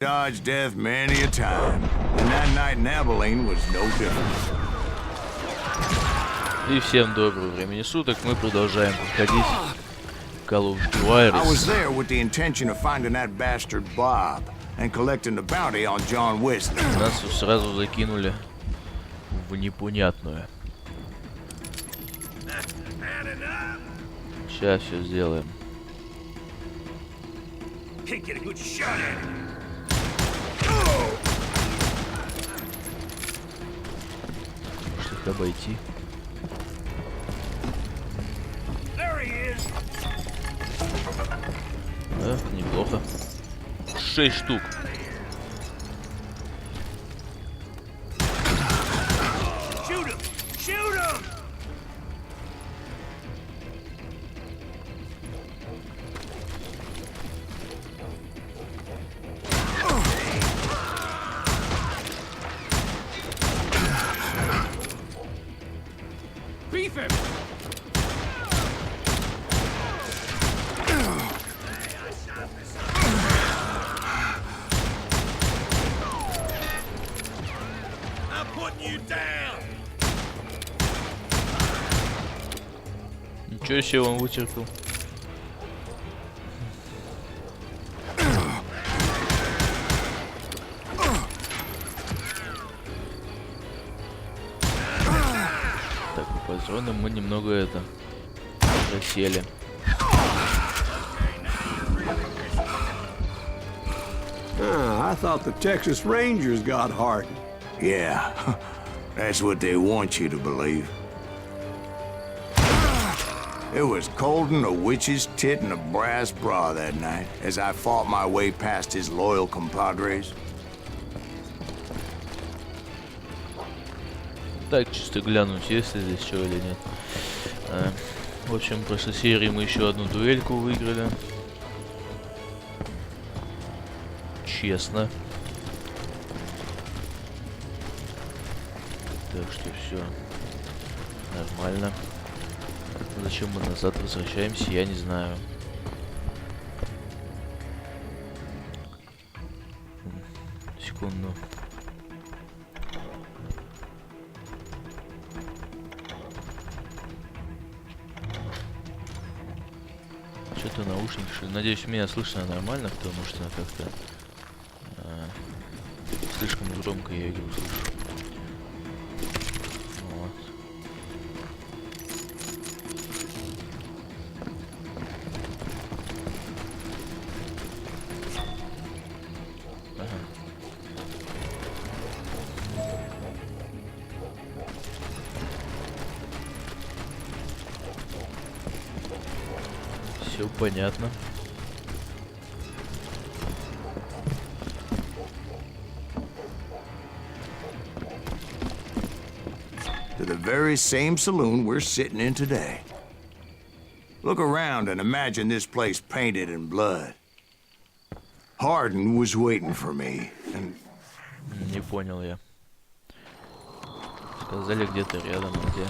Dodged death many a time, and that night in Abilene was no different. И всем доброго времени суток, мы продолжаем проходить Call of Juarez. I was there with the intention of finding that bastard Bob and collecting the bounty on John Wesley. Нас сразу закинули в непонятную. Сейчас все сделаем. Может их обойти? Да, неплохо. 6 штук. Ничего себе он вытерпел. Так, по патронам мы немного это засели. I thought the Texas Rangers got hardened. Yeah, that's what they want you to believe. It was cold in a witch's tit and a brass bra that night as I fought my way past his loyal compadres. Так, чисто глянуть, есть ли здесь что или нет. В общем, в прошлой серии мы еще одну дуэльку выиграли. Честно. Так что все нормально. Зачем мы назад возвращаемся, я не знаю. Секунду. Что-то наушники, что ли? Надеюсь, меня слышно нормально, потому что как-то слишком громко я игру слышу. Вот. Все понятно. To the very same saloon we're sitting in today. Look around and imagine this place painted in blood. Hardin was waiting for me, and... Не понял я. Сказали где-то рядом, где.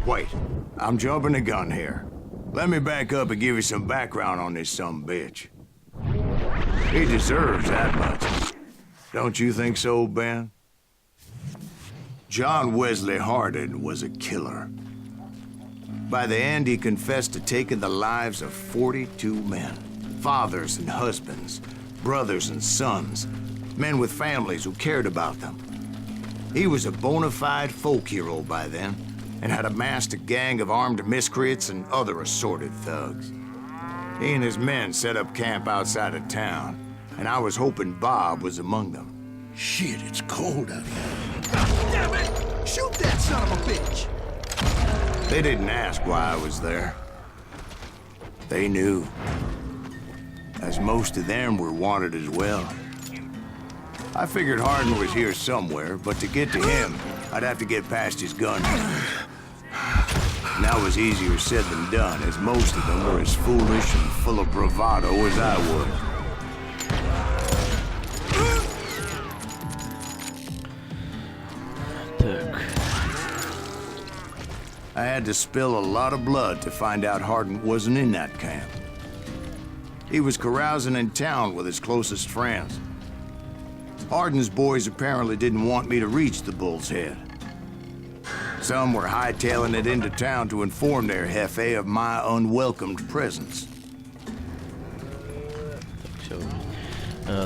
Wait, I'm jumping the gun here. Let me back up and give you some background on this sumbitch. He deserves that much. Don't you think so, Ben? John Wesley Hardin was a killer. By the end, he confessed to taking the lives of 42 men. Fathers and husbands, brothers and sons, men with families who cared about them. He was a bona fide folk hero by then, and had amassed a gang of armed miscreants and other assorted thugs. He and his men set up camp outside of town, and I was hoping Bob was among them. Shit, it's cold out here. Damn it! Shoot that son of a bitch! They didn't ask why I was there. They knew. As most of them were wanted as well. I figured Hardin was here somewhere, but to get to him, I'd have to get past his gun. And that was easier said than done, as most of them were as foolish and full of bravado as I was. Так. I had to spill a lot of blood to find out Hardin wasn't in that camp. He was carousing in town with his closest friends. Hardin's boys apparently didn't want me to reach the Bull's Head. Some were hightailing it into town to inform their Jefe of my unwelcomed presence. Все.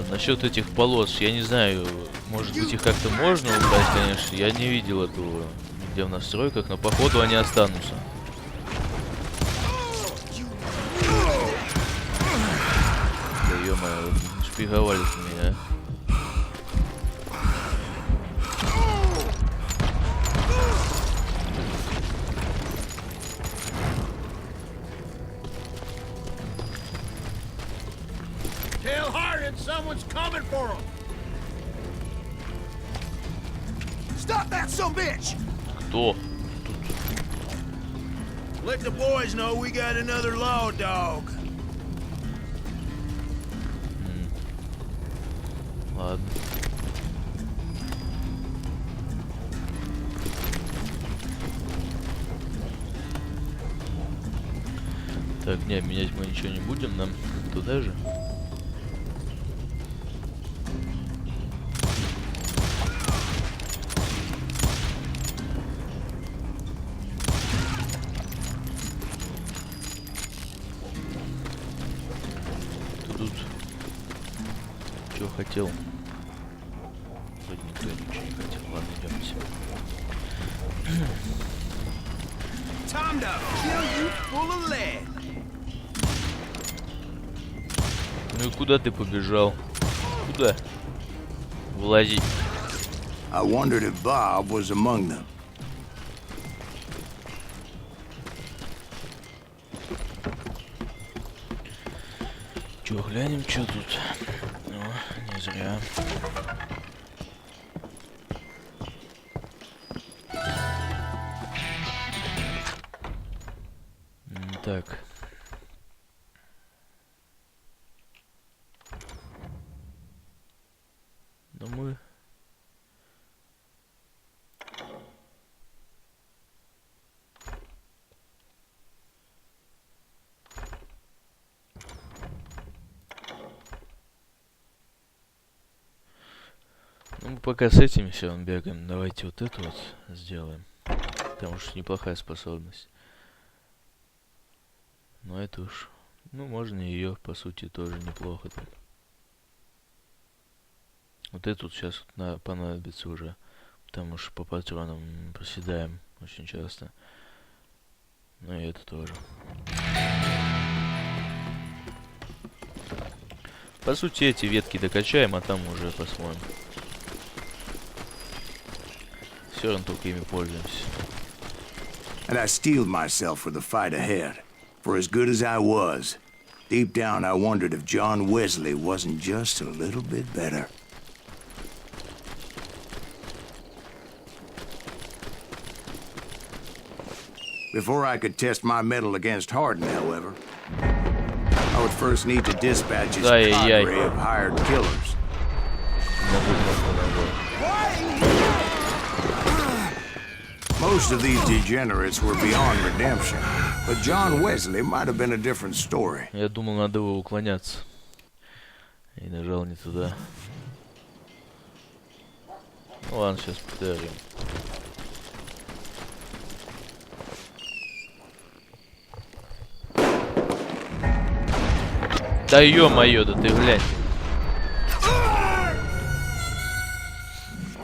Насчет этих полос, я не знаю, может быть их как-то можно убрать, конечно. Я не видел этого нигде в настройках, но походу они останутся. Да ё-моё, шпиговали меня, а. Tell Hardin someone's coming for him. Stop that sumbitch! Кто? Let the boys know we got another law dog. Ладно. Так, не, менять мы ничего не будем, нам туда же. Тут что хотел? Вроде никто ничего не хотел. Ладно, идемте. Time to kill you full of lead. Ну и куда ты побежал? Куда? Влазить. I wondered if Bob was among them. Чё, глянем, что тут? Ну, не зря. Так. Но мы... Ну, мы пока с этим все бегаем. Давайте вот это вот сделаем. Потому что неплохая способность. Но это уж... Ну, можно ее, по сути, тоже неплохо так. Вот это вот сейчас вот понадобится уже. Потому что по патронам проседаем очень часто. Ну и это тоже. По сути, эти ветки докачаем, а там уже посмотрим. Все равно только ими пользуемся. And I steeled myself for the fight ahead. For as good as I was, deep down I wondered if John Wesley wasn't just a little bit better. Before I could test my mettle against Hardin, however, I would first need to dispatch his cadre of hired killers. Most of these degenerates were beyond redemption, but John Wesley might have been a different story. Я думал, надо было уклоняться. И нажал не туда. Ну ладно, сейчас повторим. Да ё-моё, да ты глянь.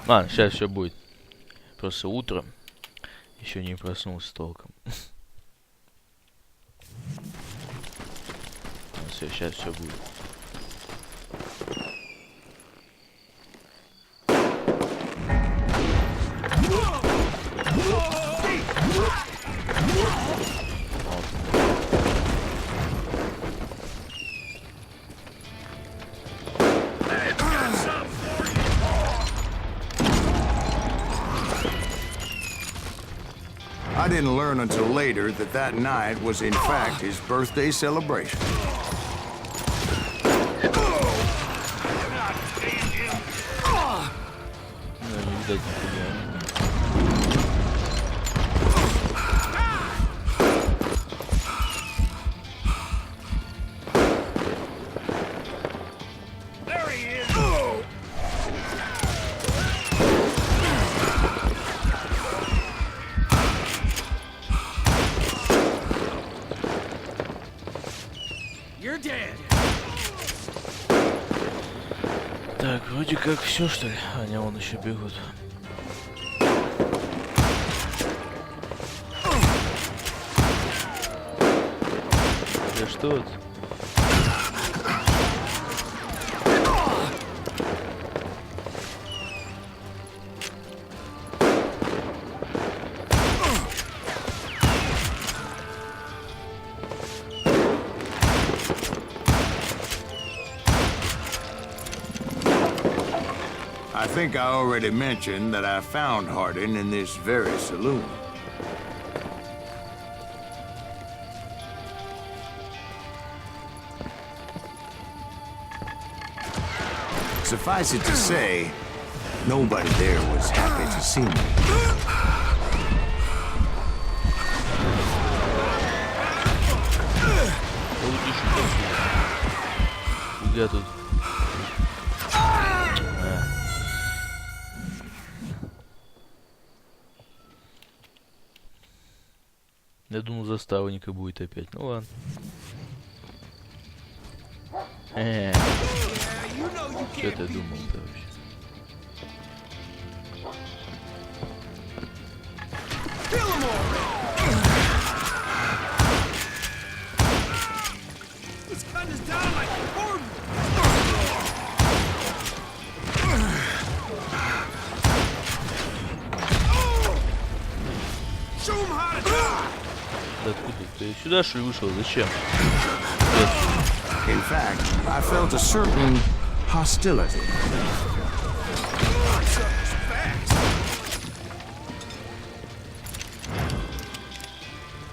Ладно, сейчас все будет. Просто утром. Еще не проснулся толком. Все, сейчас все будет. I didn't learn until later that that night was in fact his birthday celebration. You're dead. Так, вроде как все, что ли? А, не, вон еще бегут. Да что это? I think I already mentioned that I found Hardin in this very saloon. Suffice it to say, nobody there was happy to see me. Где тут? Я думал, заставника будет опять. Ну ладно. Что ты думал-то вообще? Да откуда ты сюда что ли вышел? Зачем? In fact, I felt a certain hostility.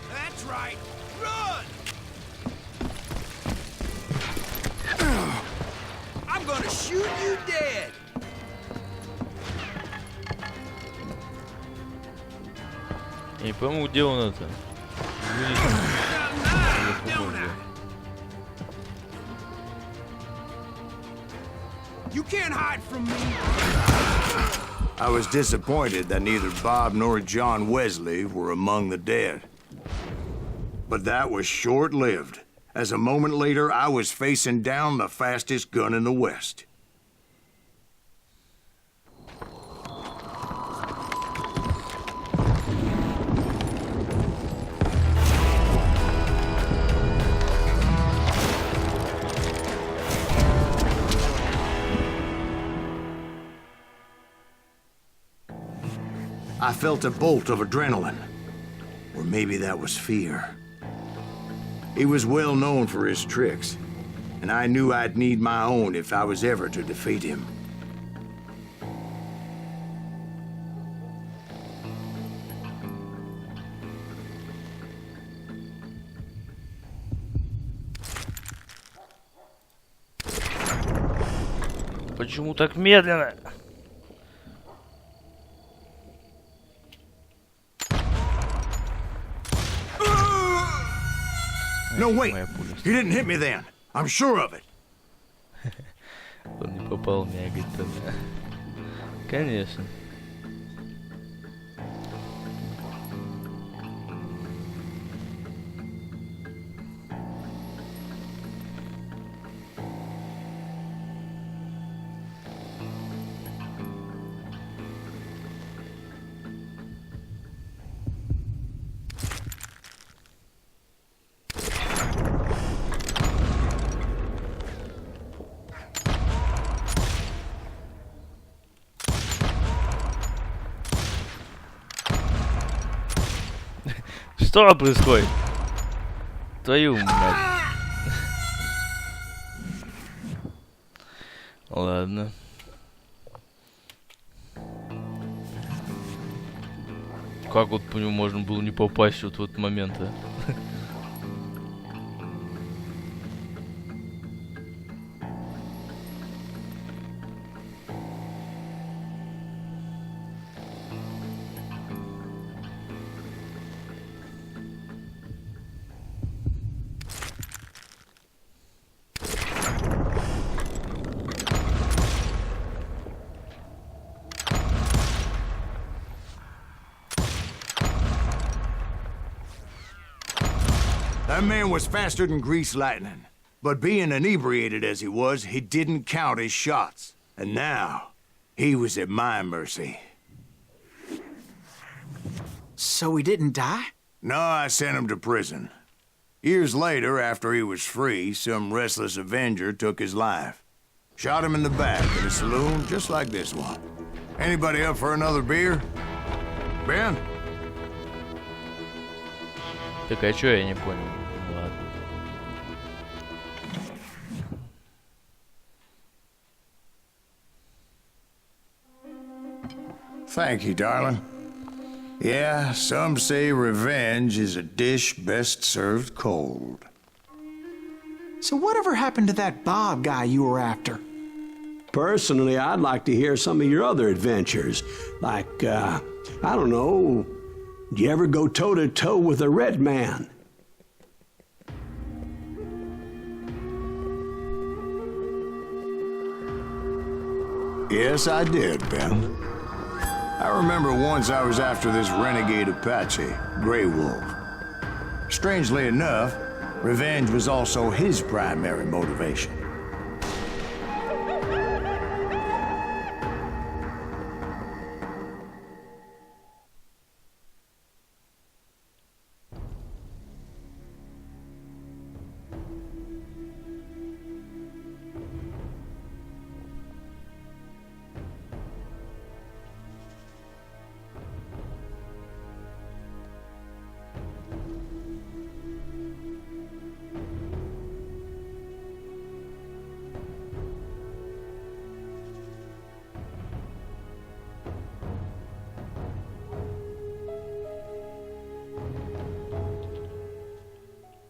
That's right. Run! I'm gonna shoot you dead. Я не пойму, где он это. You can't hide from me. I was disappointed that neither Bob nor John Wesley were among the dead. But that was short-lived, as a moment later I was facing down the fastest gun in the West. I felt a bolt of adrenaline, or maybe that was fear. He was well known for his tricks, and I knew I'd need my own if I was ever to defeat him. Почему так медленно? No, wait! He didn't hit me then. I'm sure of it. Он не попал в меня, говорит, тогда. Конечно. Что происходит? Твою мать. Ладно. Как вот по нему можно было не попасть вот в этот момент, а? That man was faster than grease lightning. But being inebriated as he was, he didn't count his shots. And now, he was at my mercy. So he didn't die? No, I sent him to prison. Years later, after he was free, some restless Avenger took his life. Shot him in the back at a saloon just like this one. Anybody up for another beer? Ben? Так, а чё я не понял? Ну, ладно. Thank you, darling. Yeah, some say revenge is a dish best served cold. So whatever happened to that Bob guy you were after? Personally, I'd like to hear some of your other adventures. Like, I don't know, did you ever go toe-to-toe with a red man? Yes, I did, Ben. I remember once I was after this renegade Apache, Grey Wolf. Strangely enough, revenge was also his primary motivation.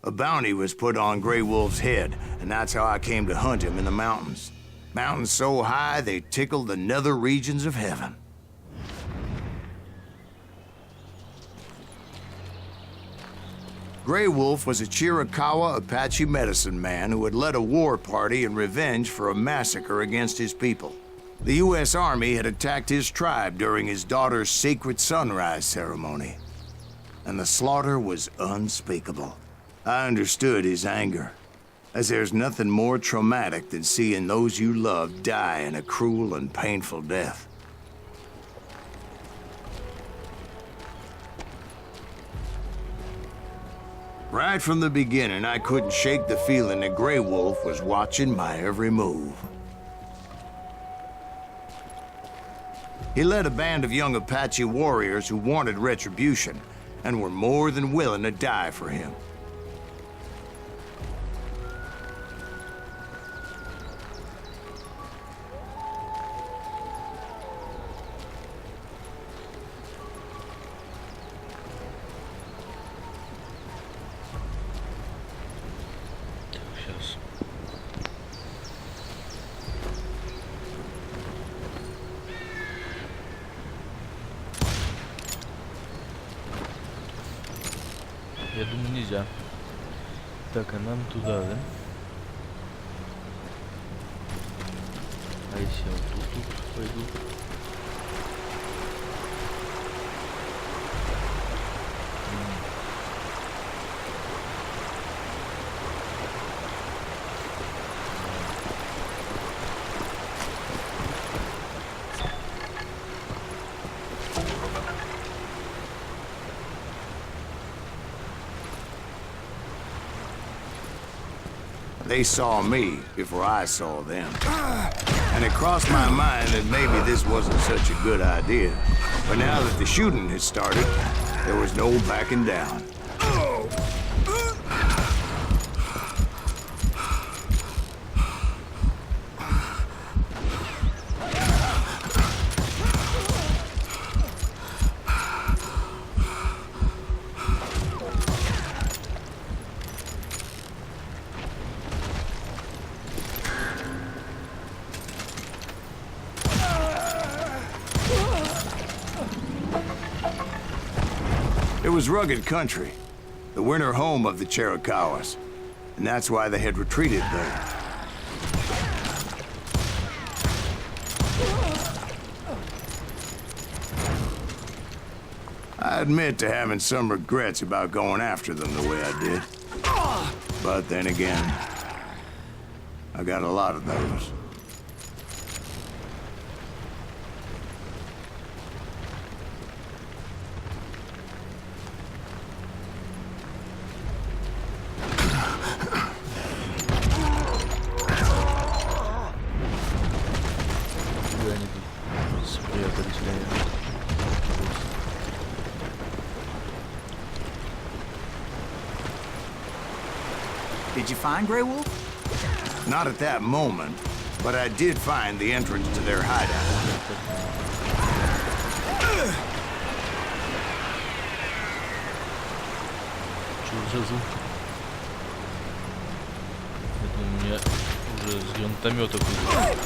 A bounty was put on Grey Wolf's head, and that's how I came to hunt him in the mountains. Mountains so high they tickled the nether regions of heaven. Grey Wolf was a Chiricahua Apache medicine man who had led a war party in revenge for a massacre against his people. The U.S. Army had attacked his tribe during his daughter's sacred sunrise ceremony, and the slaughter was unspeakable. I understood his anger, as there's nothing more traumatic than seeing those you love die in a cruel and painful death. Right from the beginning, I couldn't shake the feeling that Grey Wolf was watching my every move. He led a band of young Apache warriors who wanted retribution and were more than willing to die for him. Сейчас. Я думаю, нельзя. Так, а нам туда, да? А если я вот тут пойду? They saw me before I saw them. And it crossed my mind that maybe this wasn't such a good idea. But now that the shooting had started, there was no backing down. It was rugged country, the winter home of the Chiricahuas, and that's why they had retreated there. I admit to having some regrets about going after them the way I did. But then again, I got a lot of those. Куда они тут спрятались, конечно. Did you find Grey Wolf? Not at that moment, but I did find the entrance to their hideout. Что за звук? Это у меня уже с гранатомета будет.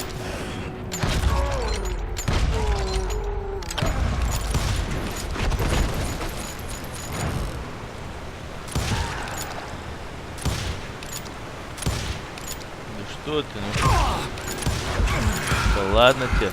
Что ты, ну? Да ладно тебе.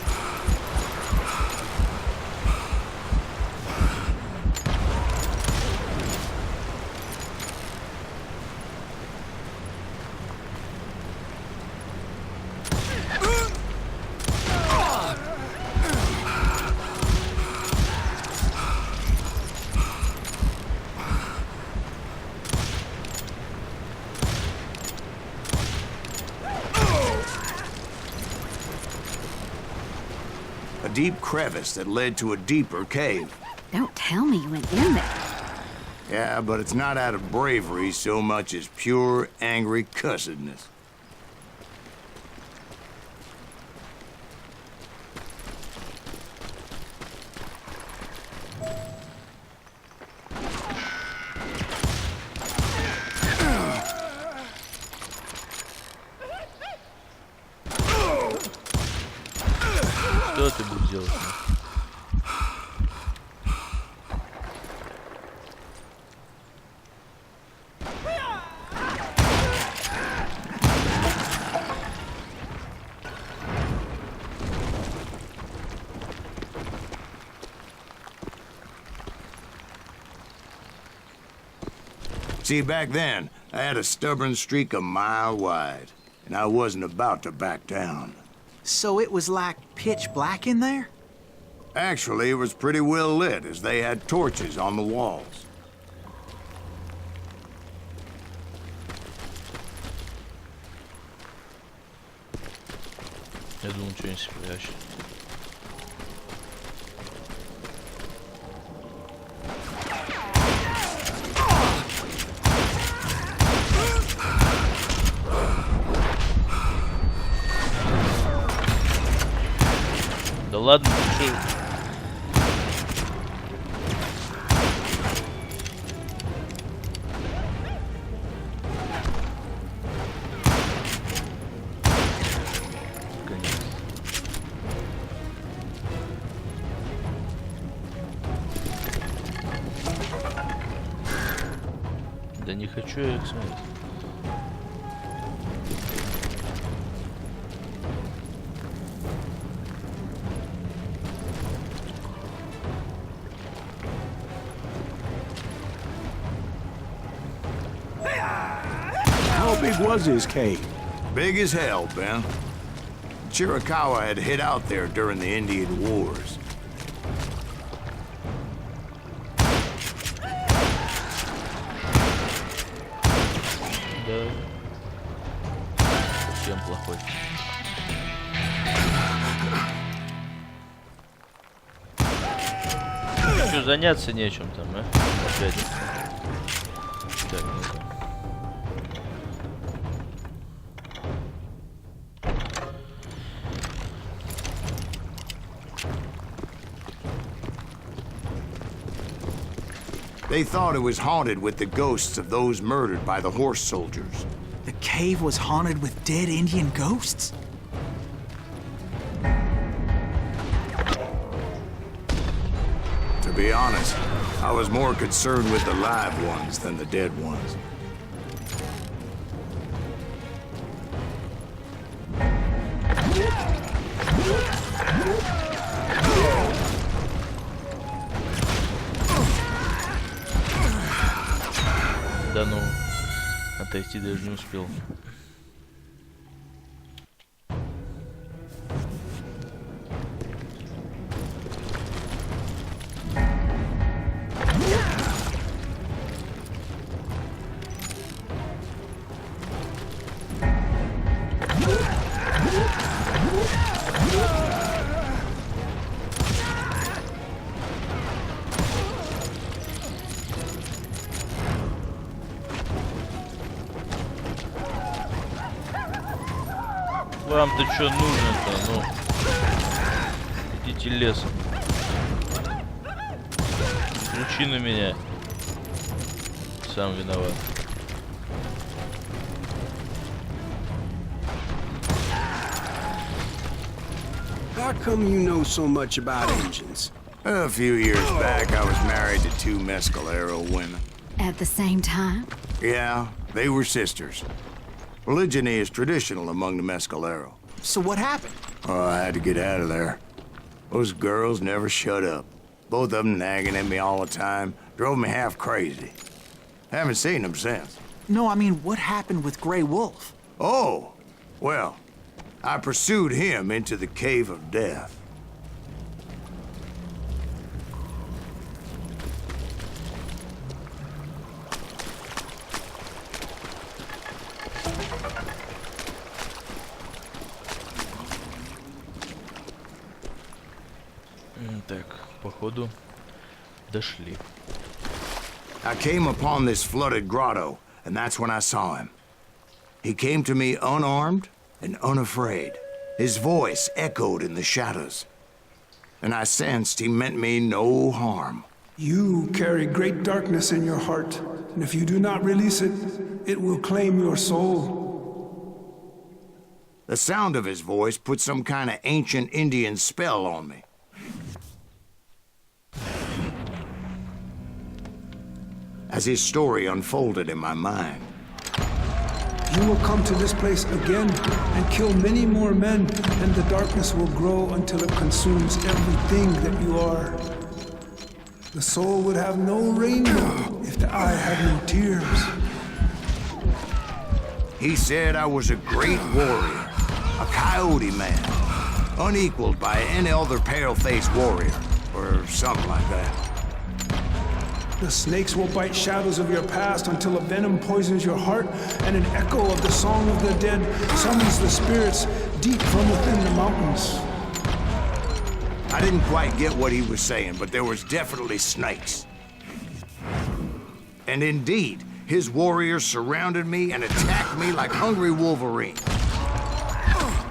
A deep crevice that led to a deeper cave. Don't tell me you went in there. Yeah, but it's not out of bravery so much as pure, angry cussedness. Что ты будешь делать? See, back then, I had a stubborn streak a mile wide, and I wasn't about to back down. So it was like pitch black in there? Actually, it was pretty well lit, as they had torches on the walls. Я думал, что-нибудь спрячет. Да ладно, ты чё? Конечно. Да не хочу я их смотреть. How big was his cave? Big as hell, Ben. Chiricahua had hid out there during the Indian Wars. Да. Совсем плохой. Что, заняться нечем там, а? Опять. Так, ну -ка. They thought it was haunted with the ghosts of those murdered by the horse soldiers. The cave was haunted with dead Indian ghosts? To be honest, I was more concerned with the live ones than the dead ones. Да ну, отойти даже не успел. Вам-то что нужно-то? Ну, идите лесом. Кричи на меня. Сам виноват. How come you know so much about engines? A few years back, I was married to 2 Mescalero women. At the same time? Yeah, they were sisters. Polygyny is traditional among the Mescalero. So what happened? Oh, I had to get out of there. Those girls never shut up. Both of them nagging at me all the time. Drove me half crazy. Haven't seen them since. No, I mean, what happened with Grey Wolf? Oh, well, I pursued him into the Cave of Death. Так, походу, дошли. I came upon this flooded grotto, and that's when I saw him. He came to me unarmed and unafraid. His voice echoed in the shadows, and I sensed he meant me no harm. You carry great darkness in your heart, and if you do not release it, it will claim your soul. The sound of his voice put some kind of ancient Indian spell on me. As his story unfolded in my mind, You will come to this place again and kill many more men, and the darkness will grow until it consumes everything that you are. The soul would have no rainbow if the eye had no tears. he said I was a great warrior, a coyote man, unequaled by any other pale-faced warrior, or something like that. The snakes will bite shadows of your past until a venom poisons your heart, and an echo of the song of the dead summons the spirits deep from within the mountains. I didn't quite get what he was saying, but there was definitely snakes. And indeed, his warriors surrounded me and attacked me like hungry wolverines.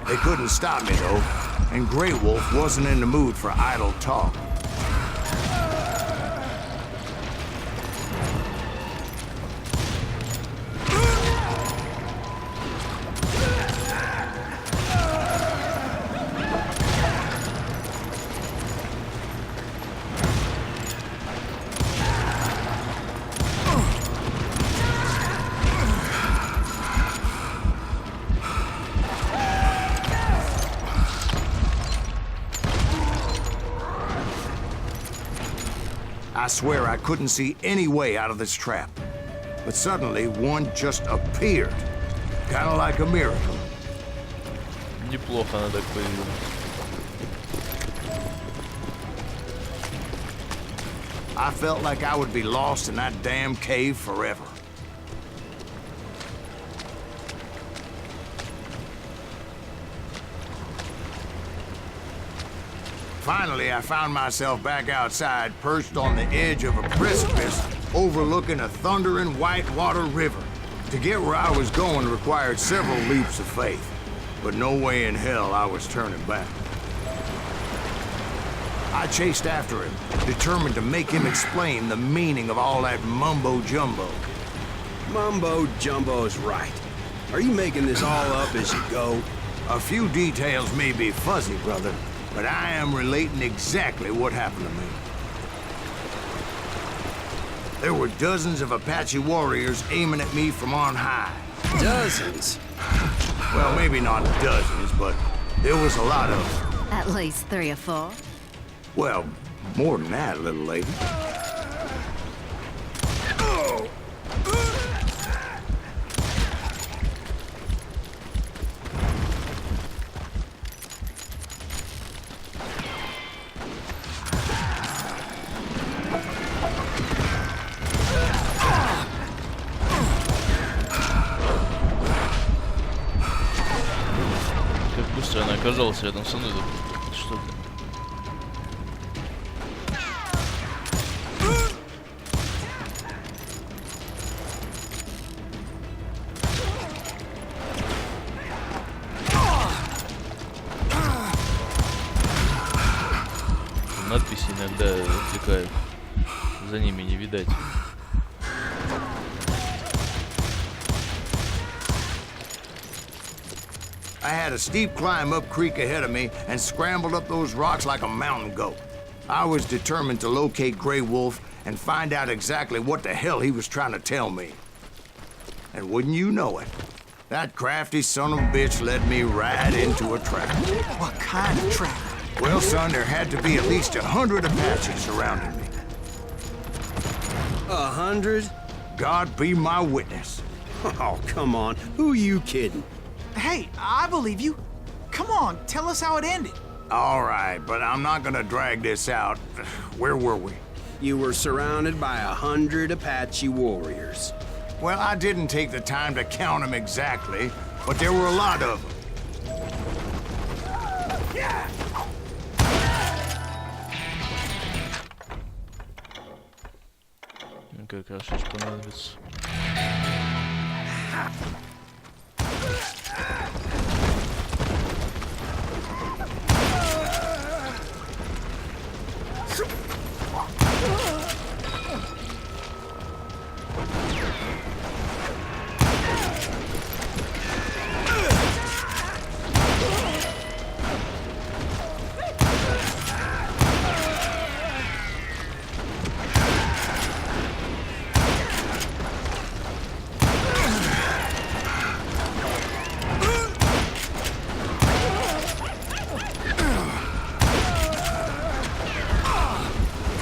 They couldn't stop me, though, and Grey Wolf wasn't in the mood for idle talk. I swear I couldn't see any way out of this trap. But suddenly, one just appeared. Kind of like a miracle. Неплохо она так появилась. I felt like I would be lost in that damn cave forever. Finally, I found myself back outside, perched on the edge of a precipice overlooking a thundering whitewater river. To get where I was going required several leaps of faith, but no way in hell I was turning back. I chased after him, determined to make him explain the meaning of all that mumbo-jumbo. Mumbo-jumbo's right. Are you making this all up as you go? A few details may be fuzzy, brother, but I am relating exactly what happened to me. There were dozens of Apache warriors aiming at me from on high. Dozens? Well, maybe not dozens, but there was a lot of them. At least 3 or 4. Well, more than that, little lady. Как быстро она оказалась рядом со мной. Что это? иногда отвлекают. За ними не видать. I had a steep climb up creek ahead of me and scrambled up those rocks like a mountain goat. I was determined to locate Grey Wolf and find out exactly what the hell he was trying to tell me. And wouldn't you know it, that crafty son of a bitch led me right into a trap. What kind of trap? Well, son, there had to be at least 100 Apaches surrounding me. 100? God be my witness. Oh, come on. Who you kidding? Hey, I believe you. Come on, tell us how it ended. All right, but I'm not gonna drag this out. Where were we? You were surrounded by 100 Apache warriors. Well, I didn't take the time to count them exactly, but there were a lot of them. Ну, как раз сейчас понадобится.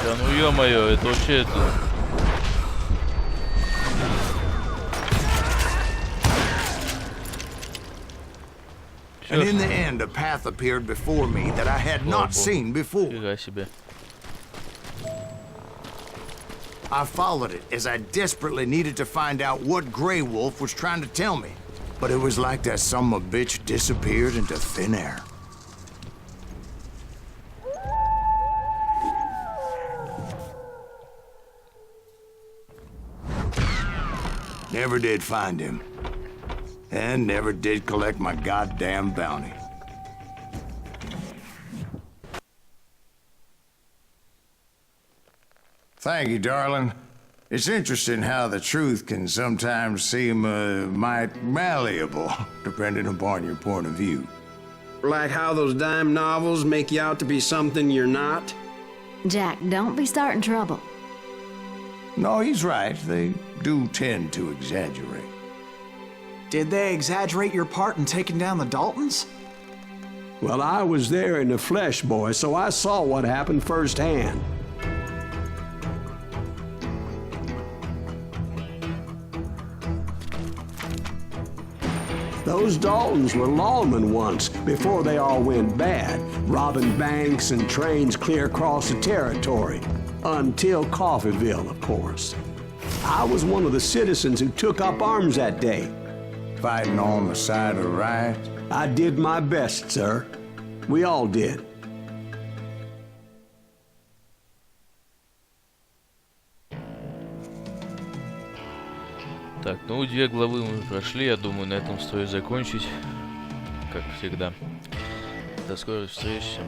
Да ну ё-моё, это вообще это... And in the end, a path appeared before me that I had not seen before. Фига себе. I followed it as I desperately needed to find out what Grey Wolf was trying to tell me. But it was like that son of a bitch disappeared into thin air. Never did find him. And never did collect my goddamn bounty. Thank you, darling. It's interesting how the truth can sometimes seem, might malleable, depending upon your point of view. Like how those dime novels make you out to be something you're not? Jack, don't be starting trouble. No, he's right. They do tend to exaggerate. Did they exaggerate your part in taking down the Daltons? Well, I was there in the flesh, boy, so I saw what happened firsthand. Those Daltons were lawmen once, before they all went bad, robbing banks and trains clear across the territory. Until Coffeeville, of course. I was one of the citizens who took up arms that day. Fighting on the side of right? I did my best, sir. We all did. Так, ну 2 главы мы прошли, я думаю, на этом стоит закончить, как всегда. До скорой встречи.